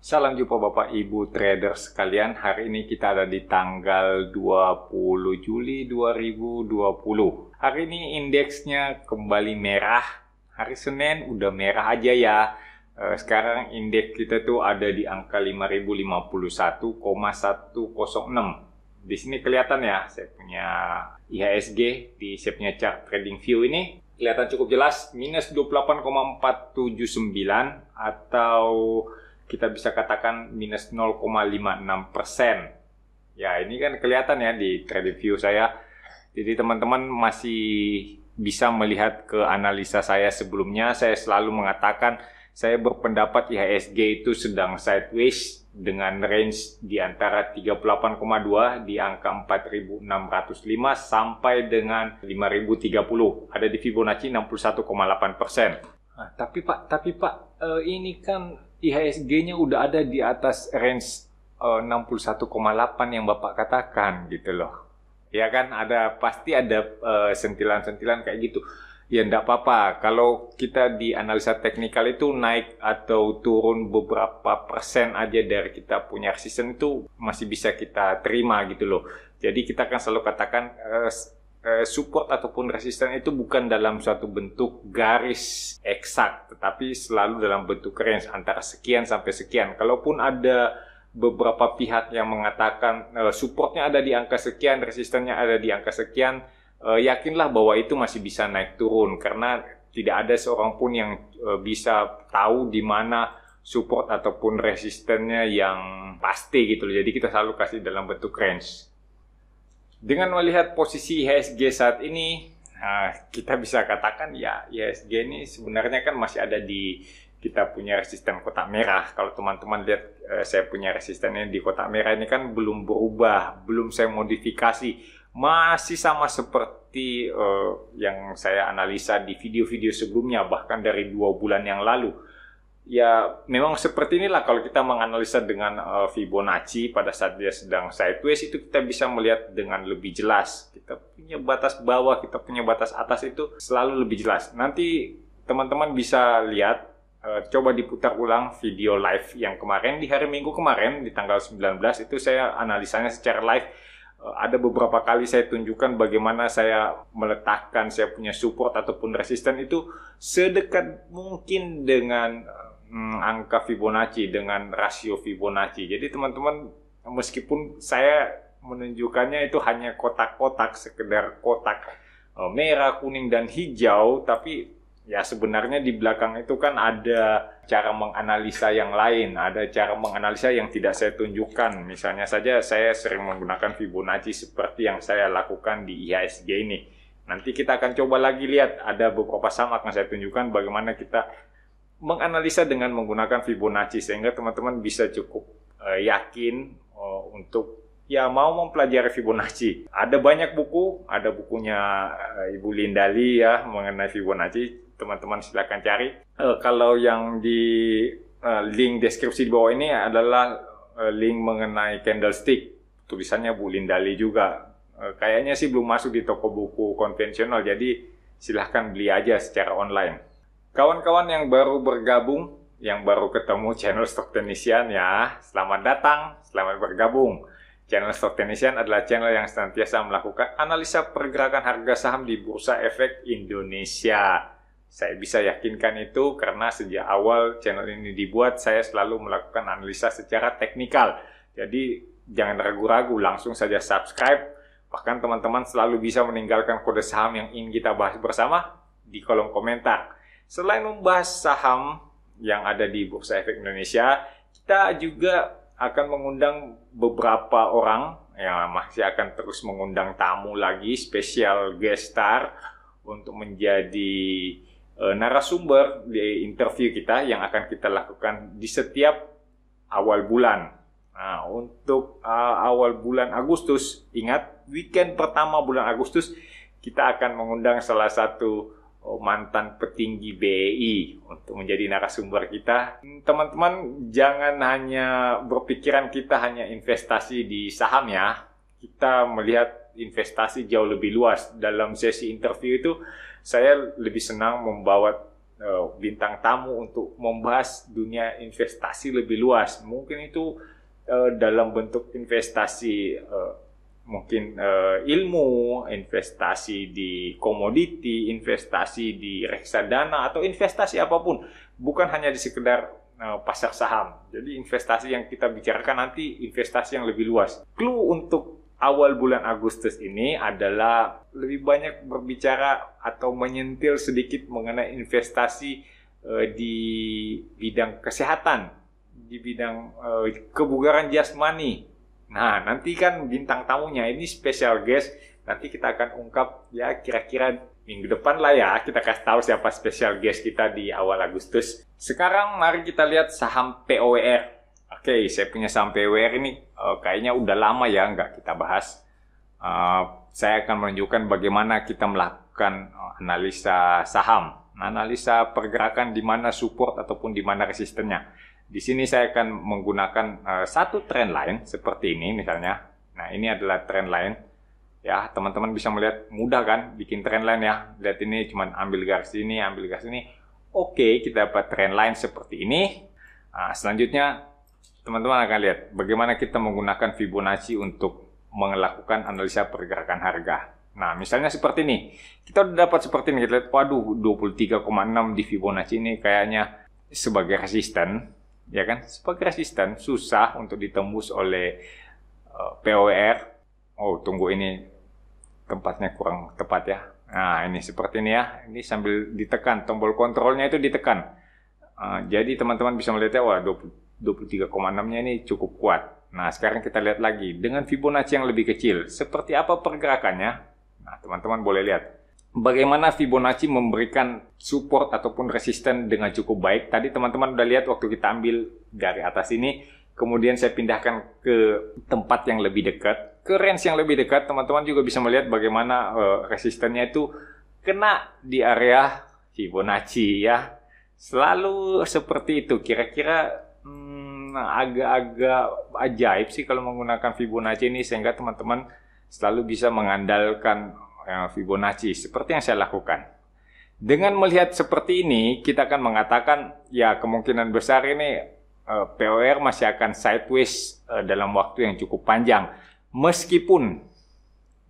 Salam jumpa Bapak Ibu trader sekalian. Hari ini kita ada di tanggal 20 Juli 2020. Hari ini indeksnya kembali merah. Hari Senin udah merah aja ya. Sekarang indeks kita tuh ada di angka 5051,106. Di sini kelihatan ya, saya punya IHSG di saya punya chart trading view ini. Kelihatan cukup jelas, minus 28,479 atau kita bisa katakan minus 0,56%. Ya, ini kan kelihatan ya di trading view saya. Jadi teman-teman masih bisa melihat ke analisa saya sebelumnya. Saya selalu mengatakan saya berpendapat IHSG itu sedang sideways dengan range di antara 38,2 di angka 4.605 sampai dengan 5.030. Ada di Fibonacci 61,8%. Tapi Pak, ini kan IHSG-nya udah ada di atas range 61,8 yang Bapak katakan gitu loh. Ya kan, pasti ada sentilan-sentilan kayak gitu. Ya enggak apa-apa, kalau kita di analisa teknikal itu naik atau turun beberapa persen aja dari kita punya resisten itu masih bisa kita terima gitu loh. Jadi kita kan selalu katakan support ataupun resisten itu bukan dalam suatu bentuk garis eksak, tetapi selalu dalam bentuk range antara sekian sampai sekian. Kalaupun ada beberapa pihak yang mengatakan supportnya ada di angka sekian, resistennya ada di angka sekian, yakinlah bahwa itu masih bisa naik turun karena tidak ada seorang pun yang bisa tahu di mana support ataupun resistennya yang pasti gitu loh. Jadi kita selalu kasih dalam bentuk range. Dengan melihat posisi IHSG saat ini, kita bisa katakan ya IHSG ini sebenarnya kan masih ada di kita punya resisten kotak merah. Kalau teman-teman lihat saya punya resistennya di kotak merah ini kan belum berubah, belum saya modifikasi. Masih sama seperti yang saya analisa di video-video sebelumnya, bahkan dari 2 bulan yang lalu. Ya, memang seperti inilah kalau kita menganalisa dengan Fibonacci pada saat dia sedang sideways itu kita bisa melihat dengan lebih jelas. Kita punya batas bawah, kita punya batas atas itu selalu lebih jelas. Nanti teman-teman bisa lihat, coba diputar ulang video live yang kemarin, di hari Minggu kemarin, di tanggal 19, itu saya analisanya secara live. Ada beberapa kali saya tunjukkan bagaimana saya meletakkan saya punya support ataupun resisten itu sedekat mungkin dengan angka Fibonacci, dengan rasio Fibonacci. Jadi teman-teman, meskipun saya menunjukkannya itu hanya kotak-kotak, sekedar kotak merah, kuning, dan hijau, tapi ya sebenarnya di belakang itu kan ada cara menganalisa yang lain, ada cara menganalisa yang tidak saya tunjukkan. Misalnya saja saya sering menggunakan Fibonacci seperti yang saya lakukan di IHSG ini. Nanti kita akan coba lagi lihat, ada beberapa samak yang saya tunjukkan bagaimana kita menganalisa dengan menggunakan Fibonacci, sehingga teman-teman bisa cukup yakin untuk ya mau mempelajari Fibonacci. Ada banyak buku, ada bukunya Ibu Lindali ya mengenai Fibonacci. Teman-teman silakan cari. Kalau yang di link deskripsi di bawah ini adalah link mengenai candlestick. Tulisannya Bu Lindali juga. Kayaknya sih belum masuk di toko buku konvensional, jadi silahkan beli aja secara online. Kawan-kawan yang baru bergabung, yang baru ketemu channel Stock Technician ya, selamat datang, selamat bergabung. Channel Stock Technician adalah channel yang senantiasa melakukan analisa pergerakan harga saham di Bursa Efek Indonesia. Saya bisa yakinkan itu karena sejak awal channel ini dibuat, saya selalu melakukan analisa secara teknikal. Jadi jangan ragu-ragu, langsung saja subscribe. Bahkan teman-teman selalu bisa meninggalkan kode saham yang ingin kita bahas bersama di kolom komentar. Selain membahas saham yang ada di Bursa Efek Indonesia, kita juga akan mengundang beberapa orang yang masih akan terus mengundang tamu lagi, spesial guest star untuk menjadi narasumber di interview kita yang akan kita lakukan di setiap awal bulan. Nah, untuk awal bulan Agustus, ingat weekend pertama bulan Agustus kita akan mengundang salah satu mantan petinggi BEI untuk menjadi narasumber kita. Teman-teman jangan hanya berpikiran kita hanya investasi di saham ya. Kita melihat investasi jauh lebih luas. Dalam sesi interview itu saya lebih senang membawa bintang tamu untuk membahas dunia investasi lebih luas. Mungkin itu dalam bentuk investasi mungkin ilmu, investasi di komoditi, investasi di reksadana, atau investasi apapun. Bukan hanya di sekedar pasar saham. Jadi investasi yang kita bicarakan nanti investasi yang lebih luas. Clue untuk awal bulan Agustus ini adalah lebih banyak berbicara atau menyentil sedikit mengenai investasi di bidang kesehatan, di bidang kebugaran jasmani. Nah, nanti kan bintang tamunya ini special guest. Nanti kita akan ungkap ya kira-kira minggu depan lah ya. Kita kasih tahu siapa special guest kita di awal Agustus. Sekarang mari kita lihat saham POWR. Oke, saya punya saham POWR ini kayaknya udah lama ya nggak kita bahas. Saya akan menunjukkan bagaimana kita melakukan analisa saham, analisa pergerakan di mana support ataupun di mana resistennya. Di sini saya akan menggunakan satu trend line seperti ini misalnya. Nah, ini adalah trend line. Ya, teman-teman bisa melihat mudah kan bikin trend line ya. Lihat ini cuman ambil garis ini, ambil garis ini. Oke, kita dapat trend line seperti ini. Nah, selanjutnya teman-teman akan lihat bagaimana kita menggunakan Fibonacci untuk melakukan analisa pergerakan harga. Nah, misalnya seperti ini. Kita udah dapat seperti ini. Kita lihat, waduh, 23,6 di Fibonacci ini kayaknya sebagai resisten. Ya kan? Sebagai resisten, susah untuk ditembus oleh POWR. Oh, tunggu ini tempatnya kurang tepat ya. Nah, ini seperti ini ya. Ini sambil ditekan. Tombol kontrolnya itu ditekan. Jadi teman-teman bisa melihatnya, wah 23,6-nya ini cukup kuat. Nah, sekarang kita lihat lagi dengan Fibonacci yang lebih kecil. Seperti apa pergerakannya? Nah, teman-teman boleh lihat bagaimana Fibonacci memberikan support ataupun resisten dengan cukup baik. Tadi teman-teman udah lihat waktu kita ambil dari atas ini. Kemudian saya pindahkan ke tempat yang lebih dekat. Ke range yang lebih dekat, teman-teman juga bisa melihat bagaimana resistennya itu kena di area Fibonacci ya. Selalu seperti itu. Kira-kira agak-agak ajaib sih kalau menggunakan Fibonacci ini, sehingga teman-teman selalu bisa mengandalkan Fibonacci seperti yang saya lakukan. Dengan melihat seperti ini, kita akan mengatakan ya kemungkinan besar ini POWR masih akan sideways dalam waktu yang cukup panjang. Meskipun,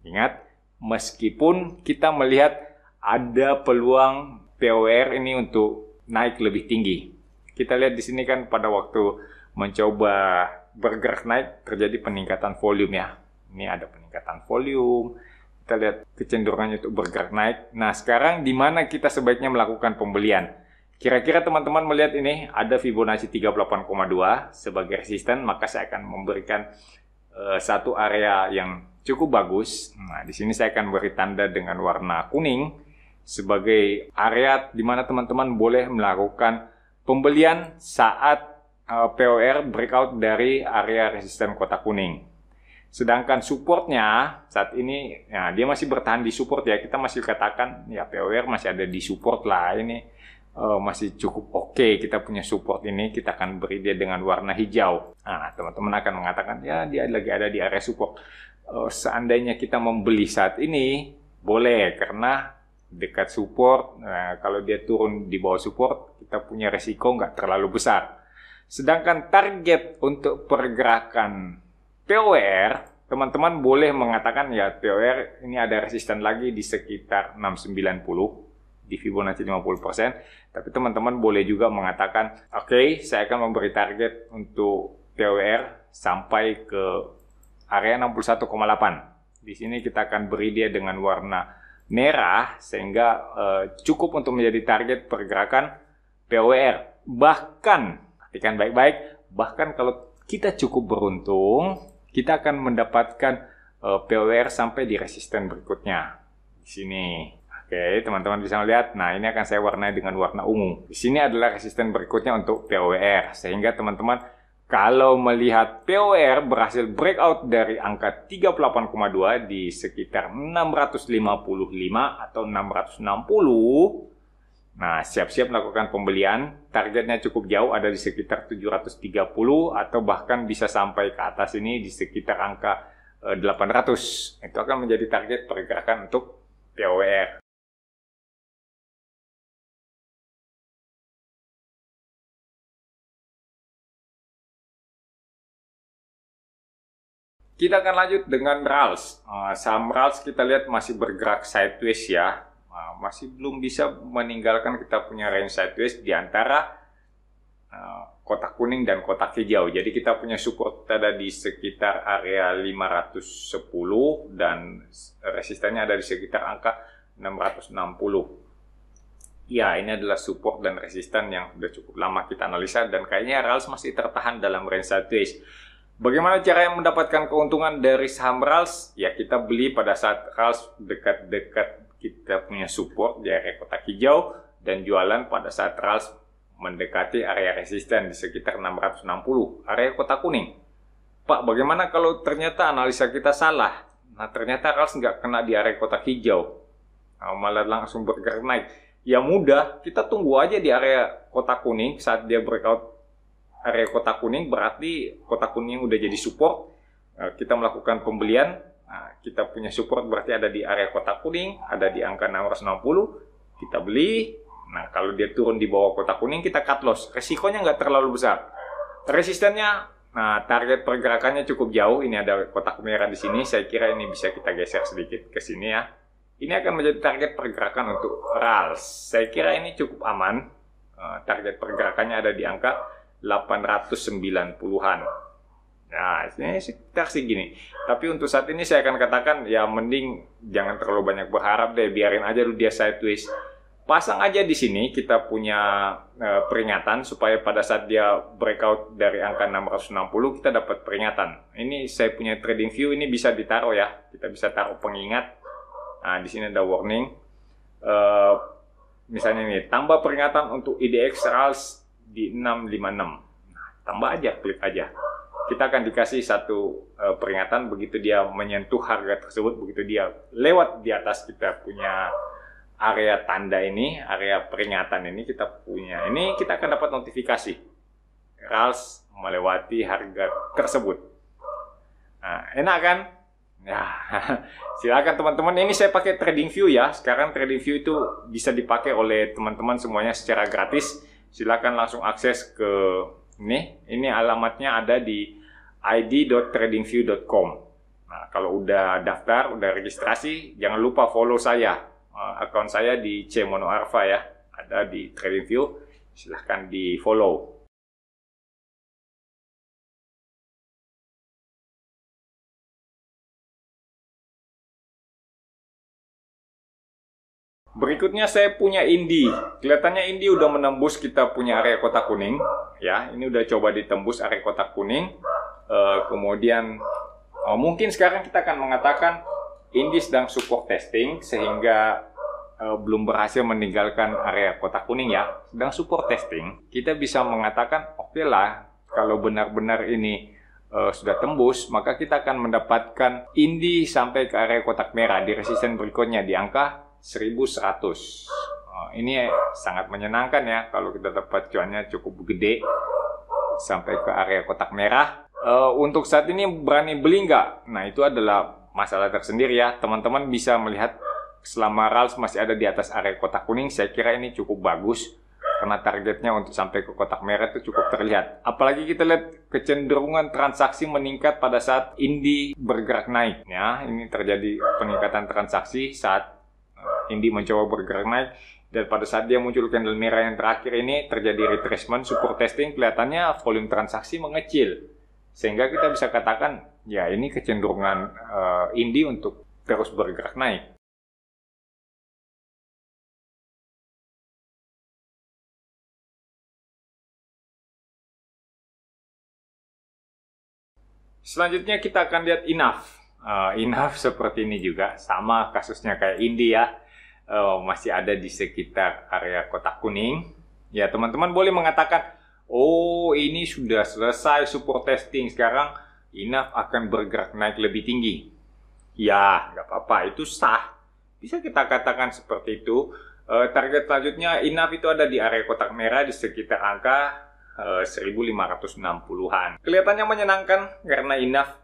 ingat, meskipun kita melihat ada peluang POWR ini untuk naik lebih tinggi. Kita lihat di sini kan pada waktu mencoba bergerak naik terjadi peningkatan volume ya. Ini ada peningkatan volume. Kita lihat kecenderungannya untuk bergerak naik. Nah, sekarang di mana kita sebaiknya melakukan pembelian? Kira-kira teman-teman melihat ini ada Fibonacci 38,2 sebagai resisten, maka saya akan memberikan satu area yang cukup bagus. Nah, di sini saya akan beri tanda dengan warna kuning sebagai area di mana teman-teman boleh melakukan pembelian saat POWR breakout dari area resisten kotak kuning. Sedangkan supportnya saat ini, ya, dia masih bertahan di support ya. Kita masih katakan ya POWR masih ada di support lah. Ini masih cukup oke. Kita punya support ini, kita akan beri dia dengan warna hijau. Nah, teman-teman akan mengatakan ya dia lagi ada di area support. Seandainya kita membeli saat ini, boleh karena dekat support. Nah, kalau dia turun di bawah support, kita punya resiko nggak terlalu besar. Sedangkan target untuk pergerakan POWR, teman-teman boleh mengatakan ya POWR ini ada resisten lagi di sekitar 690 di Fibonacci 50%. Tapi teman-teman boleh juga mengatakan, oke, saya akan memberi target untuk POWR sampai ke area 61,8. Di sini kita akan beri dia dengan warna merah sehingga cukup untuk menjadi target pergerakan POWR. Bahkan, perhatikan baik-baik, bahkan kalau kita cukup beruntung, kita akan mendapatkan POWR sampai di resisten berikutnya. Di sini. Oke, teman-teman bisa melihat. Nah, ini akan saya warnai dengan warna ungu. Di sini adalah resisten berikutnya untuk POWR. Sehingga teman-teman, kalau melihat POWR berhasil breakout dari angka 38,2 di sekitar 655 atau 660, nah, siap-siap melakukan pembelian. Targetnya cukup jauh, ada di sekitar 730 atau bahkan bisa sampai ke atas ini di sekitar angka 800. Itu akan menjadi target pergerakan untuk POWR. Kita akan lanjut dengan RALS. Saham RALS kita lihat masih bergerak sideways ya. Masih belum bisa meninggalkan kita punya range sideways di antara kotak kuning dan kotak hijau. Jadi kita punya support ada di sekitar area 510 dan resistannya ada di sekitar angka 660. Ya, ini adalah support dan resisten yang sudah cukup lama kita analisa dan kayaknya RALS masih tertahan dalam range sideways. Bagaimana cara yang mendapatkan keuntungan dari saham RALS? Ya, kita beli pada saat RALS dekat-dekat kita punya support di area kotak hijau dan jualan pada saat RALS mendekati area resisten di sekitar 660, area kotak kuning. Pak, bagaimana kalau ternyata analisa kita salah? Nah, ternyata RALS nggak kena di area kotak hijau, malah langsung bergerak naik. Ya mudah, kita tunggu aja di area kotak kuning. Saat dia breakout area kotak kuning, berarti kotak kuning udah jadi support. Kita melakukan pembelian, kita punya support berarti ada di area kotak kuning, ada di angka 660, kita beli. Nah, kalau dia turun di bawah kotak kuning, kita cut loss. Resikonya nggak terlalu besar. Resistennya, nah target pergerakannya cukup jauh. Ini ada kotak merah di sini. Saya kira ini bisa kita geser sedikit ke sini ya. Ini akan menjadi target pergerakan untuk RALS. Saya kira ini cukup aman. Target pergerakannya ada di angka 890-an. Nah, ini sekitar segini. Tapi untuk saat ini saya akan katakan, ya mending jangan terlalu banyak berharap deh. Biarin aja dulu dia sideways. Pasang aja di sini, kita punya peringatan supaya pada saat dia breakout dari angka 660, kita dapat peringatan. Ini saya punya trading view, ini bisa ditaruh ya. Kita bisa taruh pengingat. Nah, di sini ada warning. Misalnya nih, tambah peringatan untuk IDX RALS di 656. Nah, tambah aja, klik aja. Kita akan dikasih satu peringatan begitu dia menyentuh harga tersebut, begitu dia lewat di atas kita punya area tanda ini, area peringatan ini kita punya. Ini kita akan dapat notifikasi RALS melewati harga tersebut. Nah, enak kan? Ya, silakan teman-teman. Ini saya pakai trading view ya. Sekarang trading view itu bisa dipakai oleh teman-teman semuanya secara gratis. Silakan langsung akses ke ini. Ini alamatnya ada di id.tradingview.com. Nah, kalau udah daftar, udah registrasi, jangan lupa follow saya. Akun saya di C Mono Arfa ya. Ada di trading view. Silahkan di follow. Berikutnya saya punya Indi. Kelihatannya Indi udah menembus kita punya area kotak kuning. Ya, ini udah coba ditembus area kotak kuning. Kemudian mungkin sekarang kita akan mengatakan Indi sedang support testing sehingga belum berhasil meninggalkan area kotak kuning ya. Sedang support testing. Kita bisa mengatakan oke lah, kalau benar-benar ini sudah tembus, maka kita akan mendapatkan Indi sampai ke area kotak merah di resisten berikutnya di angka 1100. Ini sangat menyenangkan ya kalau kita dapat cuannya cukup gede sampai ke area kotak merah. Untuk saat ini berani beli nggak? Nah, itu adalah masalah tersendiri ya. Teman-teman bisa melihat selama RALS masih ada di atas area kotak kuning, saya kira ini cukup bagus karena targetnya untuk sampai ke kotak merah itu cukup terlihat. Apalagi kita lihat kecenderungan transaksi meningkat pada saat Indi bergerak naik ya. Ini terjadi peningkatan transaksi saat Indi mencoba bergerak naik, dan pada saat dia muncul candle merah yang terakhir ini terjadi retracement, support testing, kelihatannya volume transaksi mengecil, sehingga kita bisa katakan ya ini kecenderungan Indi untuk terus bergerak naik. Selanjutnya kita akan lihat INAF. INAF seperti ini juga, sama kasusnya kayak Indi ya. Masih ada di sekitar area kotak kuning. Ya, teman-teman boleh mengatakan, oh ini sudah selesai support testing, sekarang INAF akan bergerak naik lebih tinggi. Ya, nggak apa-apa, itu sah. Bisa kita katakan seperti itu. Target selanjutnya INAF itu ada di area kotak merah di sekitar angka 1560-an. Kelihatannya menyenangkan karena INAF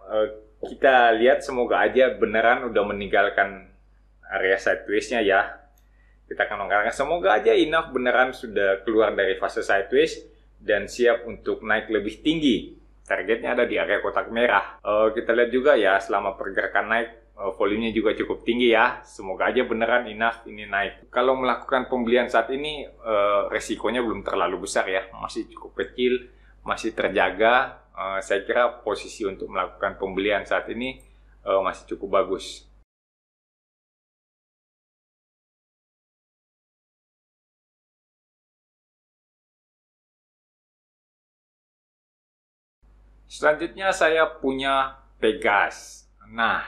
kita lihat semoga aja beneran udah meninggalkan area sideways-nya ya. Kita akan mengatakan semoga aja INAF beneran sudah keluar dari fase sideways dan siap untuk naik lebih tinggi. targetnya ada di area kotak merah. Kita lihat juga ya, selama pergerakan naik, volumenya juga cukup tinggi ya. Semoga aja beneran enough ini naik. Kalau melakukan pembelian saat ini, resikonya belum terlalu besar ya, masih cukup kecil, masih terjaga. Saya kira posisi untuk melakukan pembelian saat ini masih cukup bagus. Selanjutnya saya punya Pegas. Nah,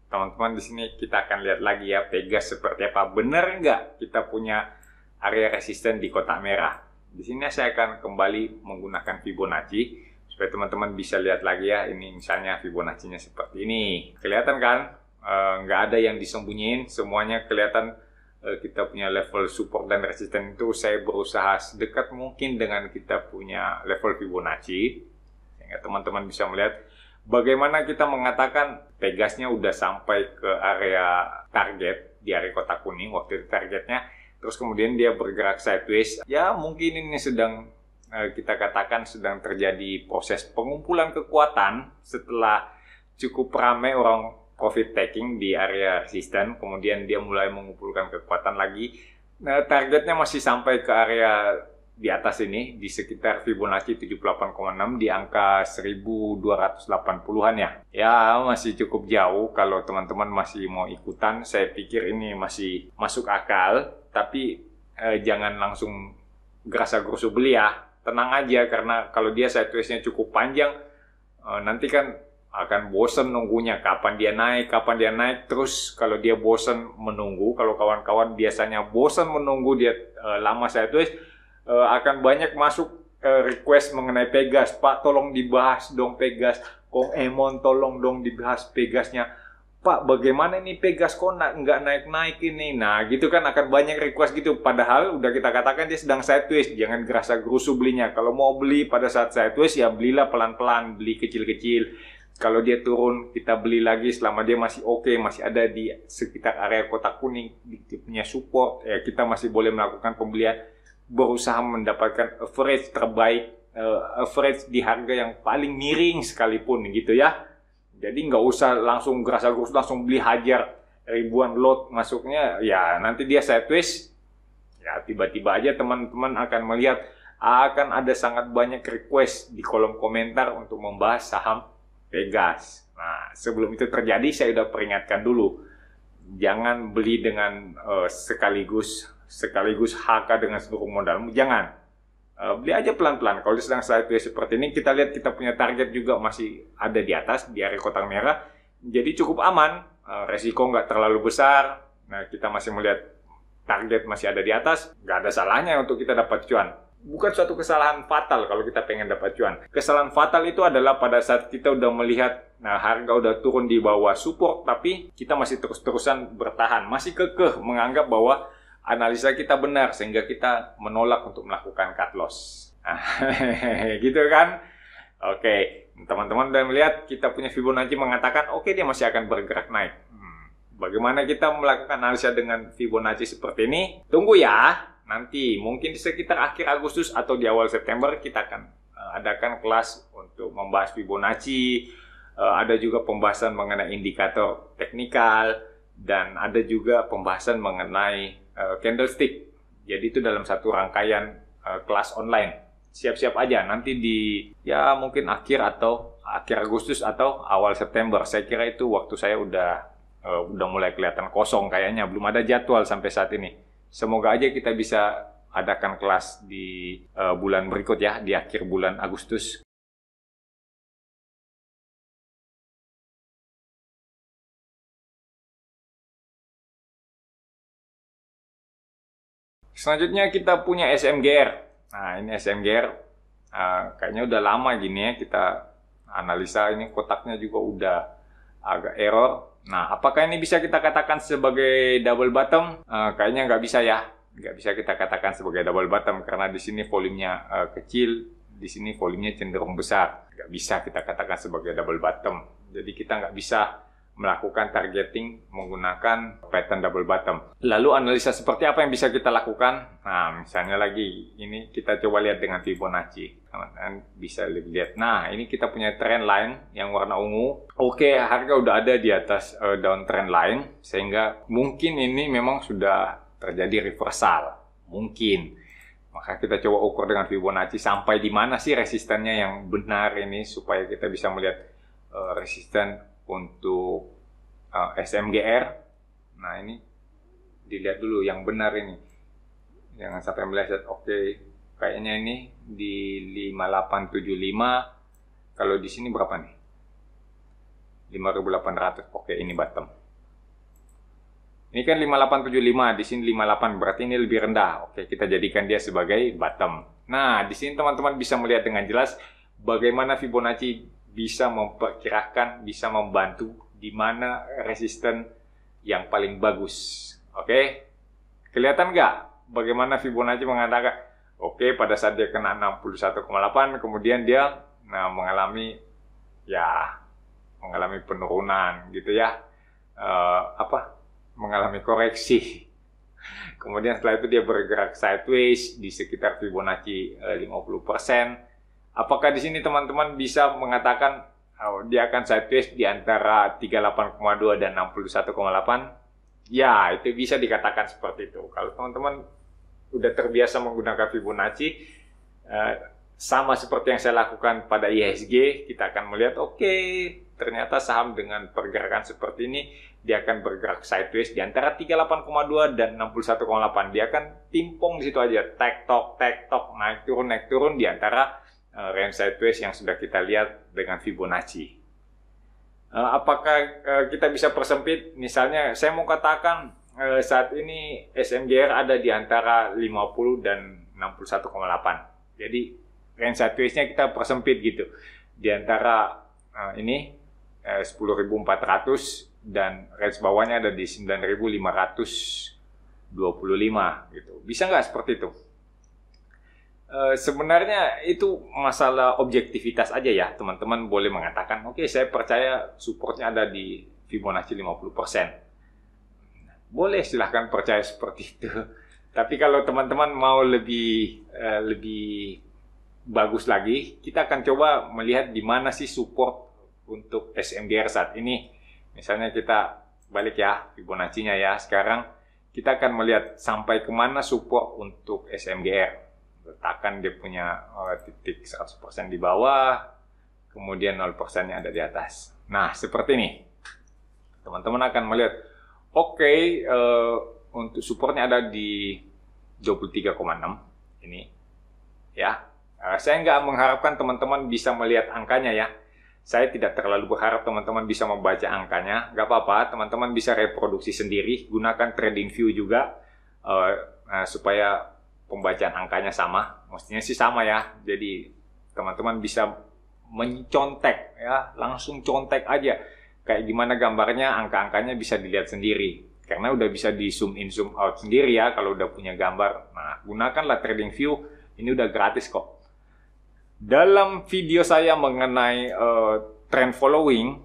teman-teman, di sini kita akan lihat lagi ya Pegas seperti apa. Benar nggak kita punya area resisten di kotak merah? Di sini saya akan kembali menggunakan Fibonacci supaya teman-teman bisa lihat lagi ya. Ini misalnya Fibonacci-nya seperti ini. Kelihatan kan? Nggak ada yang disembunyiin, semuanya kelihatan. Kita punya level support dan resisten itu saya berusaha sedekat mungkin dengan kita punya level Fibonacci. Teman-teman bisa melihat bagaimana kita mengatakan Pegasnya udah sampai ke area target di area kotak kuning waktu itu targetnya, terus kemudian dia bergerak sideways. Ya mungkin ini sedang kita katakan sedang terjadi proses pengumpulan kekuatan setelah cukup ramai orang profit taking di area resisten, kemudian dia mulai mengumpulkan kekuatan lagi. Targetnya masih sampai ke area di atas ini, di sekitar Fibonacci 78,6 di angka 1280-an ya. Ya, masih cukup jauh kalau teman-teman masih mau ikutan. Saya pikir ini masih masuk akal, tapi jangan langsung gerasa-gerusu beli ya. Tenang aja, karena kalau dia sideways-nya cukup panjang, nanti kan akan bosen nunggunya kapan dia naik. Terus kalau dia bosen menunggu, kalau kawan-kawan biasanya bosen menunggu dia lama sideways, akan banyak masuk request mengenai Pegas. Pak, tolong dibahas dong Pegas. Kong Emon, tolong dong dibahas Pegasnya. Pak, bagaimana ini Pegas kok nggak naik-naik ini? Nah, gitu kan akan banyak request gitu. Padahal udah kita katakan dia sedang sideways. Jangan gerasa gerusu belinya. Kalau mau beli pada saat sideways ya belilah pelan-pelan, beli kecil-kecil. Kalau dia turun, kita beli lagi selama dia masih oke, masih ada di sekitar area kotak kuning, dia punya support, ya kita masih boleh melakukan pembelian. Berusaha mendapatkan average terbaik, average di harga yang paling miring sekalipun gitu ya. Jadi nggak usah langsung gerasa-gerus langsung beli hajar ribuan lot masuknya, ya nanti dia sideways, ya tiba-tiba aja teman-teman akan melihat akan ada sangat banyak request di kolom komentar untuk membahas saham Pegas. Nah, sebelum itu terjadi saya udah peringatkan dulu, jangan beli dengan sekaligus HK dengan seluruh modal, jangan. Beli aja pelan-pelan. Kalau sedang sideways seperti ini, kita lihat kita punya target juga masih ada di atas, di area kotak merah, jadi cukup aman, resiko nggak terlalu besar. Nah, kita masih melihat target masih ada di atas, nggak ada salahnya untuk kita dapat cuan. Bukan suatu kesalahan fatal kalau kita pengen dapat cuan. Kesalahan fatal itu adalah pada saat kita udah melihat, nah harga udah turun di bawah support, tapi kita masih terus-terusan bertahan, masih kekeh menganggap bahwa analisa kita benar sehingga kita menolak untuk melakukan cut loss. Gitu kan? Oke, teman-teman udah melihat kita punya Fibonacci mengatakan oke, dia masih akan bergerak naik. Bagaimana kita melakukan analisa dengan Fibonacci seperti ini? Tunggu ya. Nanti mungkin di sekitar akhir Agustus atau di awal September kita akan adakan kelas untuk membahas Fibonacci. Ada juga pembahasan mengenai indikator teknikal dan ada juga pembahasan mengenai candlestick. Jadi itu dalam satu rangkaian kelas online. Siap-siap aja nanti di ya mungkin akhir Agustus atau awal September. Saya kira itu waktu saya udah mulai kelihatan kosong kayaknya, belum ada jadwal sampai saat ini. Semoga aja kita bisa adakan kelas di bulan berikut ya, di akhir bulan Agustus. Selanjutnya kita punya SMGR. Nah, ini SMGR kayaknya udah lama gini ya kita analisa, ini kotaknya juga udah agak error. Nah, apakah ini bisa kita katakan sebagai double bottom? Kayaknya nggak bisa ya. Nggak bisa kita katakan sebagai double bottom karena di sini volumenya kecil, di sini volumenya cenderung besar. Nggak bisa kita katakan sebagai double bottom. Jadi kita nggak bisa melakukan targeting menggunakan pattern double bottom. Lalu analisa seperti apa yang bisa kita lakukan? Nah, misalnya lagi ini kita coba lihat dengan Fibonacci. Teman-teman bisa lihat. Nah, ini kita punya trend line yang warna ungu. Oke, harga udah ada di atas downtrend line, sehingga mungkin ini memang sudah terjadi reversal. Mungkin. Maka kita coba ukur dengan Fibonacci sampai di mana sih resistannya yang benar ini, supaya kita bisa melihat resisten untuk SMGR. Nah, ini dilihat dulu yang benar ini. Jangan sampai meleset. Oke, kayaknya ini di 5875. Kalau di sini berapa nih? 5800. Oke, ini bottom. Ini kan 5875, di sini 58, berarti ini lebih rendah. Oke, kita jadikan dia sebagai bottom. Nah, di sini teman-teman bisa melihat dengan jelas bagaimana Fibonacci bisa memperkirakan, bisa membantu di mana resisten yang paling bagus. Oke, kelihatan nggak bagaimana Fibonacci mengatakan, oke, pada saat dia kena 61,8, kemudian dia mengalami penurunan gitu ya, mengalami koreksi. Kemudian setelah itu dia bergerak sideways di sekitar Fibonacci 50%. Apakah di sini teman-teman bisa mengatakan dia akan sideways di antara 38,2 dan 61,8? Ya, itu bisa dikatakan seperti itu. Kalau teman-teman udah terbiasa menggunakan Fibonacci, sama seperti yang saya lakukan pada IHSG, kita akan melihat, oke, ternyata saham dengan pergerakan seperti ini, dia akan bergerak sideways di antara 38,2 dan 61,8. Dia akan timpong di situ aja, tek-tok, naik turun di antara range sideways yang sudah kita lihat dengan Fibonacci. Apakah kita bisa persempit? Misalnya saya mau katakan saat ini SMGR ada di antara 50 dan 61,8. Jadi range sideways-nya kita persempit gitu. Di antara ini 10.400 dan range bawahnya ada di 9.525 gitu. Bisa nggak seperti itu? Sebenarnya itu masalah objektivitas aja ya. Teman-teman boleh mengatakan, oke, saya percaya supportnya ada di Fibonacci 50%. Boleh, silahkan percaya seperti itu. Tapi kalau teman-teman mau lebih bagus lagi, kita akan coba melihat di mana sih support untuk SMGR saat ini. Misalnya kita balik ya Fibonacci-nya ya. Sekarang kita akan melihat sampai kemana support untuk SMGR. Letakkan dia punya titik 100% di bawah, kemudian 0%-nya ada di atas. Nah, seperti ini. Teman-teman akan melihat, oke, untuk supportnya ada di 23,6 ini. Ya, saya nggak mengharapkan teman-teman bisa melihat angkanya ya. Saya tidak terlalu berharap teman-teman bisa membaca angkanya. Nggak apa-apa, teman-teman bisa reproduksi sendiri. Gunakan TradingView juga supaya pembacaan angkanya sama. Mestinya sih sama ya. Jadi teman-teman bisa mencontek ya, langsung contek aja. Kayak gimana gambarnya, angka-angkanya bisa dilihat sendiri. Karena udah bisa di zoom in, zoom out sendiri ya kalau udah punya gambar. Nah, gunakanlah TradingView. Ini udah gratis kok. Dalam video saya mengenai trend following,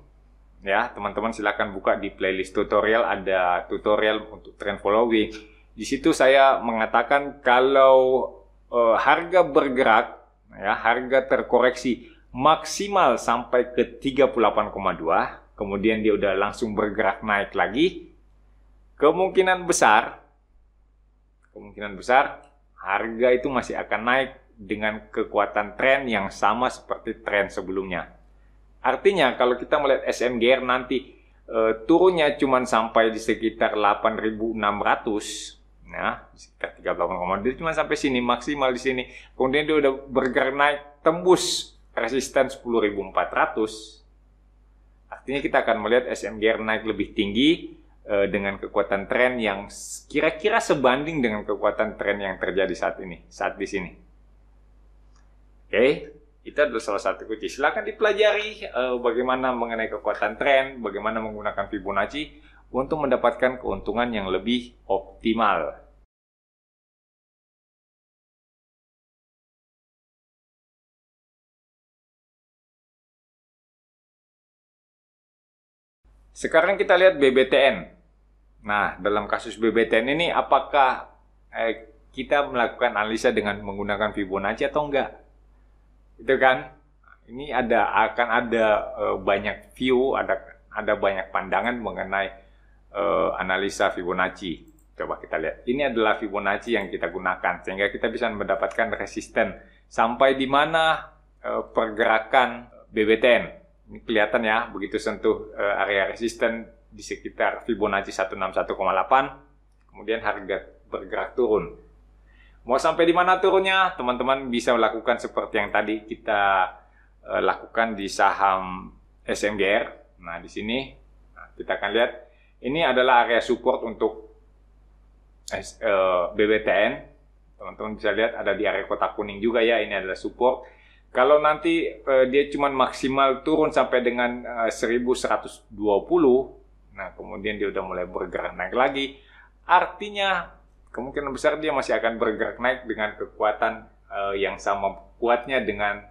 ya teman-teman silakan buka di playlist tutorial, ada tutorial untuk trend following. Di situ saya mengatakan kalau harga bergerak, ya harga terkoreksi maksimal sampai ke 38,2, kemudian dia udah langsung bergerak naik lagi, kemungkinan besar harga itu masih akan naik dengan kekuatan tren yang sama seperti tren sebelumnya. Artinya kalau kita melihat SMGR nanti turunnya cuma sampai di sekitar 8.600, nah sekitar 38,2, dia cuma sampai sini, maksimal di sini. Kemudian dia udah bergerak naik tembus resisten 10.400. Artinya kita akan melihat SMGR naik lebih tinggi dengan kekuatan tren yang kira-kira sebanding dengan kekuatan tren yang terjadi saat di sini. Oke, itu adalah salah satu kunci. Silakan dipelajari bagaimana mengenai kekuatan tren, bagaimana menggunakan Fibonacci untuk mendapatkan keuntungan yang lebih optimal. Sekarang kita lihat BBTN. Nah, dalam kasus BBTN ini apakah kita melakukan analisa dengan menggunakan Fibonacci atau enggak? Itu kan? Ini akan ada banyak view, ada banyak pandangan mengenai analisa Fibonacci. Coba kita lihat. Ini adalah Fibonacci yang kita gunakan sehingga kita bisa mendapatkan resisten sampai di mana pergerakan BBTN. Ini kelihatan ya, begitu sentuh area resisten di sekitar Fibonacci 161,8, kemudian harga bergerak turun. Mau sampai di mana turunnya? Teman-teman bisa melakukan seperti yang tadi kita lakukan di saham SMGR. Nah, di sini kita akan lihat ini adalah area support untuk BBTN. Teman-teman bisa lihat ada di area kotak kuning juga ya, ini adalah support. Kalau nanti dia cuma maksimal turun sampai dengan 1120, nah kemudian dia udah mulai bergerak naik lagi, artinya kemungkinan besar dia masih akan bergerak naik dengan kekuatan yang sama kuatnya dengan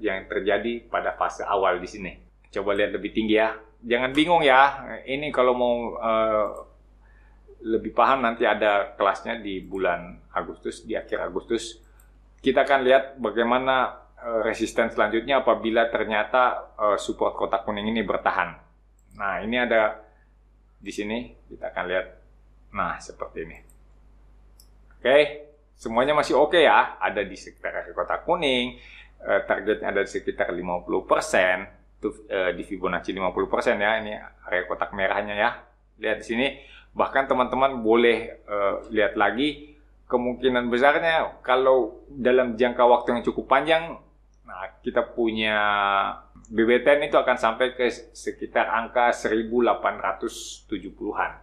yang terjadi pada fase awal di sini. Coba lihat lebih tinggi ya, jangan bingung ya. Ini kalau mau lebih paham nanti ada kelasnya di bulan Agustus, di akhir Agustus. Kita akan lihat bagaimana resisten selanjutnya apabila ternyata support kotak kuning ini bertahan. Nah, ini ada di sini, kita akan lihat. Nah, seperti ini. Oke, semuanya masih oke ya. Ada di sekitar kotak kuning, targetnya ada di sekitar 50%, itu di Fibonacci 50% ya. Ini area kotak merahnya ya. Lihat di sini. Bahkan teman-teman boleh lihat lagi, kemungkinan besarnya kalau dalam jangka waktu yang cukup panjang, nah kita punya BBTN itu akan sampai ke sekitar angka 1870-an.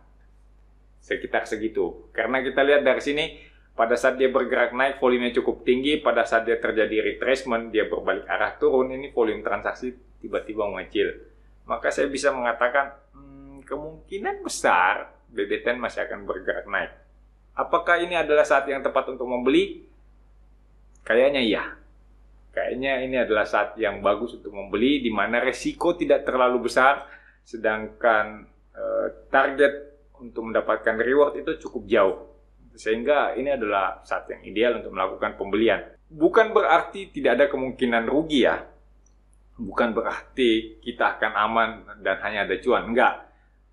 Sekitar segitu. Karena kita lihat dari sini, pada saat dia bergerak naik, volumenya cukup tinggi. Pada saat dia terjadi retracement, dia berbalik arah turun, ini volume transaksi tiba-tiba mengecil. Maka saya bisa mengatakan, kemungkinan besar BBTN masih akan bergerak naik. Apakah ini adalah saat yang tepat untuk membeli? Kayaknya iya. Kayaknya ini adalah saat yang bagus untuk membeli, di mana resiko tidak terlalu besar, sedangkan target untuk mendapatkan reward itu cukup jauh. Sehingga ini adalah saat yang ideal untuk melakukan pembelian. Bukan berarti tidak ada kemungkinan rugi ya. Bukan berarti kita akan aman dan hanya ada cuan. Enggak.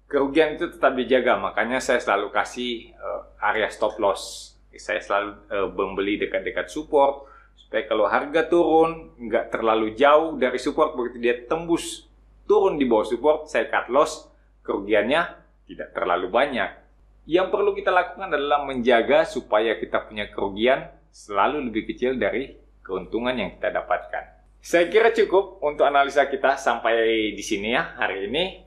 Kerugian itu tetap dijaga, makanya saya selalu kasih area stop loss. Saya selalu membeli dekat-dekat support, supaya kalau harga turun, nggak terlalu jauh dari support, begitu dia tembus turun di bawah support, saya cut loss, kerugiannya tidak terlalu banyak. Yang perlu kita lakukan adalah menjaga supaya kita punya kerugian selalu lebih kecil dari keuntungan yang kita dapatkan. Saya kira cukup untuk analisa kita sampai di sini ya hari ini.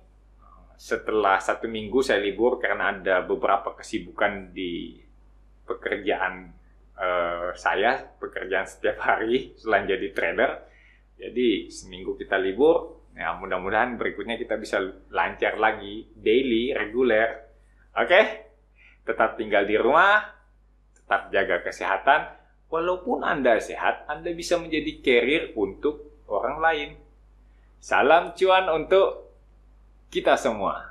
Setelah 1 minggu saya libur karena ada beberapa kesibukan di pekerjaan saya, pekerjaan setiap hari selain jadi trader. Jadi seminggu kita libur, ya mudah-mudahan berikutnya kita bisa lancar lagi, daily, reguler. Oke? Tetap tinggal di rumah, tetap jaga kesehatan. Walaupun Anda sehat, Anda bisa menjadi carrier untuk orang lain. Salam cuan untuk kita semua.